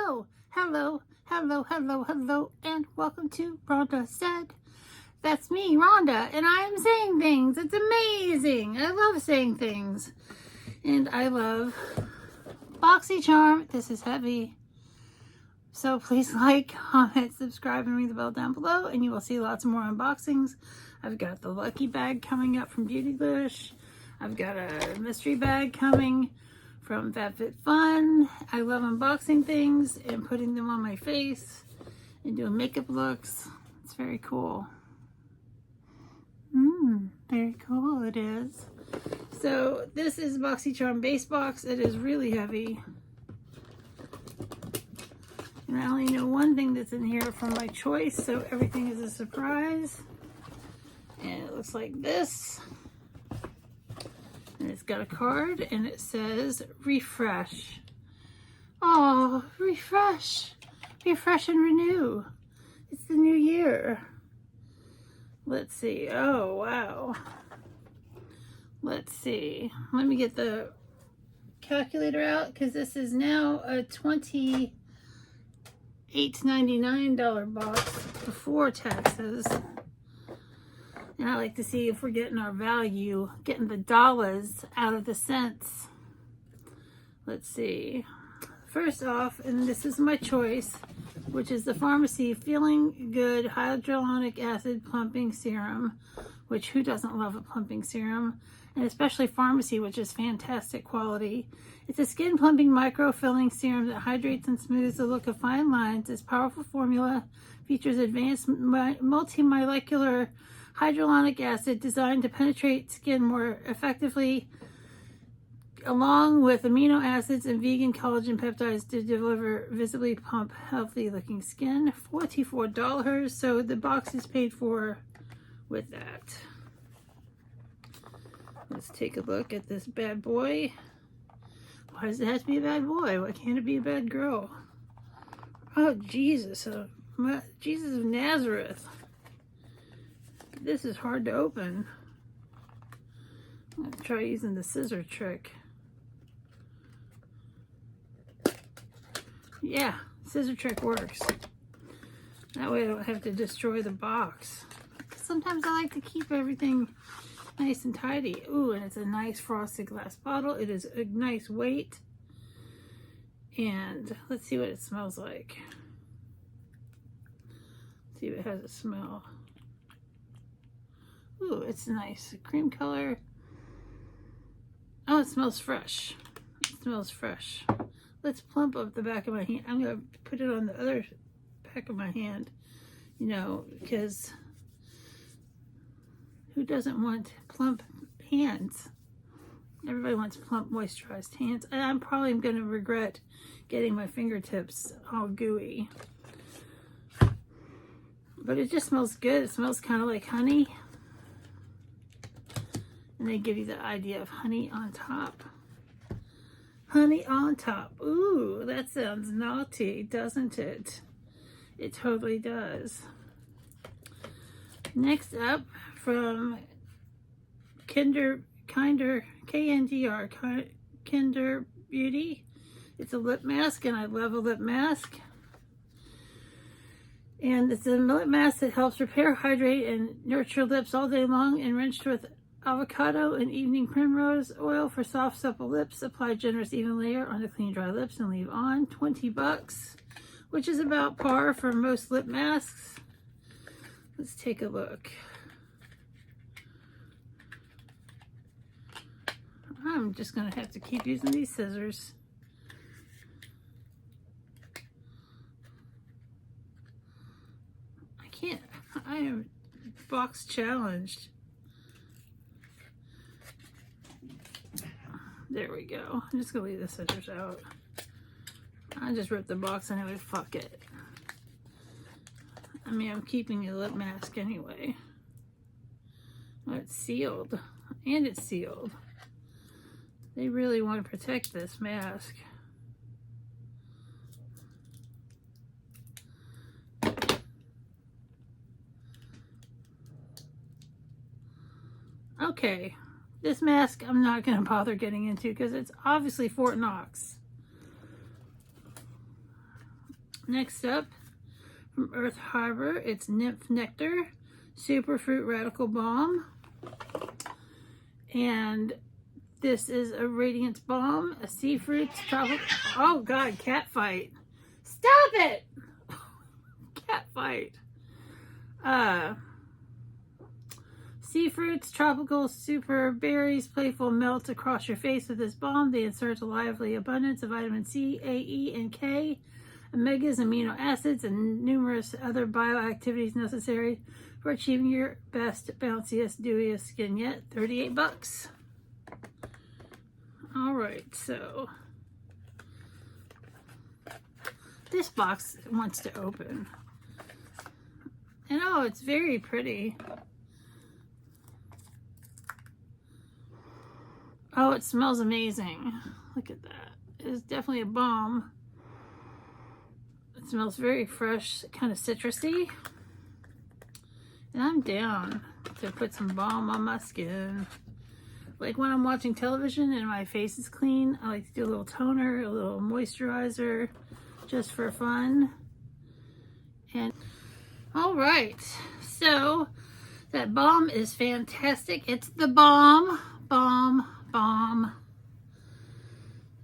Hello, and welcome to Rhonda Said. That's me, Rhonda, and I am saying things. It's amazing. I love saying things. And I love Boxycharm. This is heavy. So please like, comment, subscribe, and ring the bell down below, and you will see lots more unboxings. I've got the lucky bag coming up from Beauty Bush. I've got a mystery bag coming from FabFitFun. I love unboxing things and putting them on my face and doing makeup looks. It's very cool. Very cool it is. So this is Boxycharm Base Box. It is really heavy. And I only know one thing that's in here from my choice, so everything is a surprise. And it looks like this. And it's got a card and it says refresh. Oh, refresh. Refresh and renew. It's the new year. Let's see. Oh, wow. Let's see. Let me get the calculator out because this is now a $28.99 box before taxes. And I like to see if we're getting our value, getting the dollars out of the cents. Let's see. First off, and this is my choice, which is the Pharmacy Feeling Good Hyaluronic Acid Plumping Serum, which who doesn't love a plumping serum? And especially Pharmacy, which is fantastic quality. It's a skin plumping micro-filling serum that hydrates and smooths the look of fine lines. Its powerful formula features advanced multi-molecular hyaluronic acid designed to penetrate skin more effectively, along with amino acids and vegan collagen peptides to deliver visibly plump, healthy looking skin. $44, so the box is paid for with that. Let's take a look at this bad boy. Why does it have to be a bad boy? Why can't it be a bad girl? Oh, Jesus. Jesus of Nazareth. This is hard to open. I'm going to try using the scissor trick. Yeah, scissor trick works. That way I don't have to destroy the box. Sometimes I like to keep everything nice and tidy. Ooh, and it's a nice frosted glass bottle. It is a nice weight. And let's see what it smells like. See if it has a smell. Ooh, it's nice. Cream color. Oh, it smells fresh. It smells fresh. Let's plump up the back of my hand. I'm going to put it on the other back of my hand, you know, because who doesn't want plump hands? Everybody wants plump, moisturized hands. And I'm probably going to regret getting my fingertips all gooey. But it just smells good. It smells kind of like honey. And they give you the idea of honey on top. Honey on top. Ooh, that sounds naughty, doesn't it? It totally does. Next up, from Kinder Beauty. It's a lip mask, and I love a lip mask. And it's a lip mask that helps repair, hydrate, and nurture lips all day long, enriched with avocado and evening primrose oil for soft, supple lips. Apply generous, even layer on the clean, dry lips and leave on. $20, which is about par for most lip masks. Let's take a look. I'm just going to have to keep using these scissors. I can't. I am box challenged. There we go. I'm just going to leave the scissors out. I just ripped the box anyway. Fuck it. I mean, I'm keeping a lip mask anyway. Oh, it's sealed. And it's sealed. They really want to protect this mask. Okay. This mask I'm not going to bother getting into because it's obviously Fort Knox. Next up, from Earth Harbor, it's Nymph Nectar Super Fruit Radical Balm. And this is a Radiance Balm, a sea fruit tropical. Oh God, cat fight. Stop it! Cat fight. Sea fruits, tropical super berries, playful melt across your face with this balm. They insert a lively abundance of vitamin C, A, E, and K, omegas, amino acids, and numerous other bioactivities necessary for achieving your best, bounciest, dewiest skin yet. 38 bucks. All right, so this box wants to open. And oh, it's very pretty. Oh, it smells amazing. Look at that. It's definitely a balm. It smells very fresh, kind of citrusy. And I'm down to put some balm on my skin. Like when I'm watching television and my face is clean, I like to do a little toner, a little moisturizer, just for fun. And all right, so that balm is fantastic. It's the balm.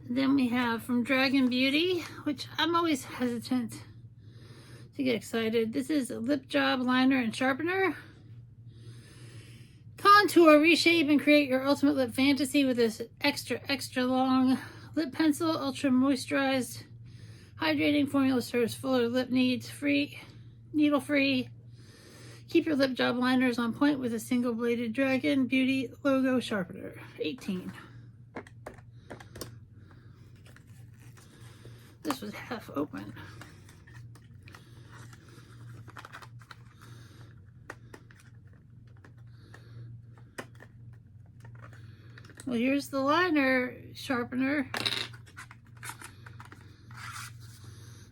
Then we have from Dragon Beauty, which I'm always hesitant to get excited. This is a lip job liner and sharpener. Contour, reshape, and create your ultimate lip fantasy with this extra long lip pencil. Ultra moisturized, hydrating formula serves fuller lip needs. Needle free. Keep your lip job liners on point with a single bladed Dragon Beauty logo sharpener. 18. This was half open. Well, here's the liner sharpener.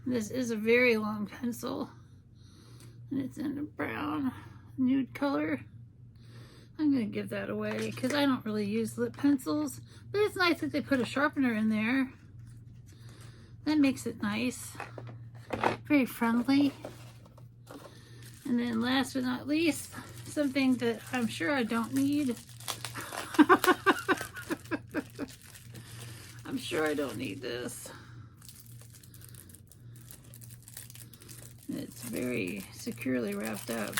This is a very long pencil, and it's in a brown nude color. I'm going to give that away because I don't really use lip pencils, but it's nice that they put a sharpener in there. That makes it nice. Very friendly. And then last but not least, something that I'm sure I don't need. I'm sure I don't need this. It's very securely wrapped up.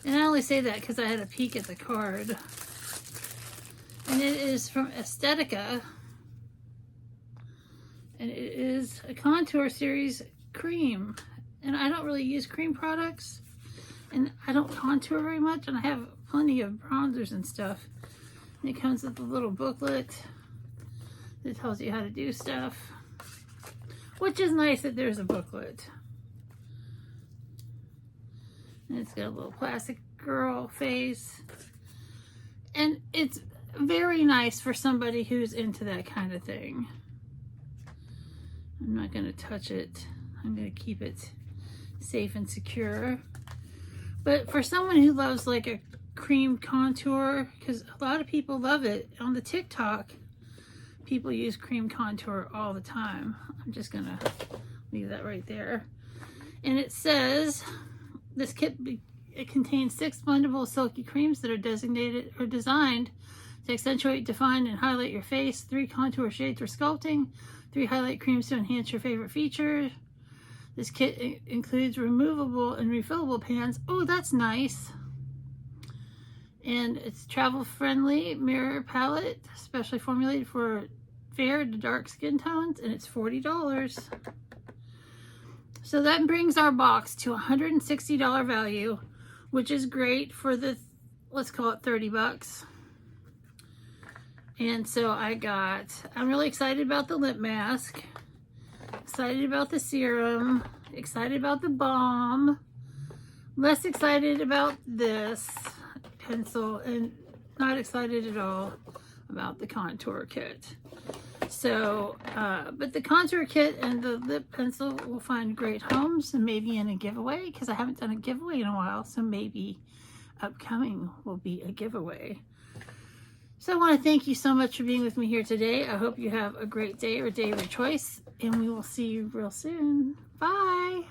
And I only say that because I had a peek at the card. And it is from Aesthetica. And it is a contour series cream. And I don't really use cream products. And I don't contour very much. And I have plenty of bronzers and stuff. And it comes with a little booklet that tells you how to do stuff. Which is nice that there's a booklet. And it's got a little plastic girl face. And it's very nice for somebody who's into that kind of thing. I'm not going to touch it. I'm going to keep it safe and secure. But for someone who loves like a cream contour, because a lot of people love it on the TikTok, people use cream contour all the time. I'm just going to leave that right there. And it says this kit it contains 6 blendable silky creams that are designated or designed to accentuate, define, and highlight your face, 3 contour shades for sculpting, 3 highlight creams to enhance your favorite features. This kit includes removable and refillable pans. Oh, that's nice. And it's travel-friendly mirror palette, specially formulated for fair to dark skin tones, and it's $40. So that brings our box to $160 value, which is great for the, let's call it 30 bucks. And so I'm really excited about the lip mask, excited about the serum, excited about the balm, less excited about this pencil, and not excited at all about the contour kit. So, but the contour kit and the lip pencil will find great homes, and maybe in a giveaway, because I haven't done a giveaway in a while, so maybe upcoming will be a giveaway. So I want to thank you so much for being with me here today. I hope you have a great day or day of your choice, and we will see you real soon. Bye.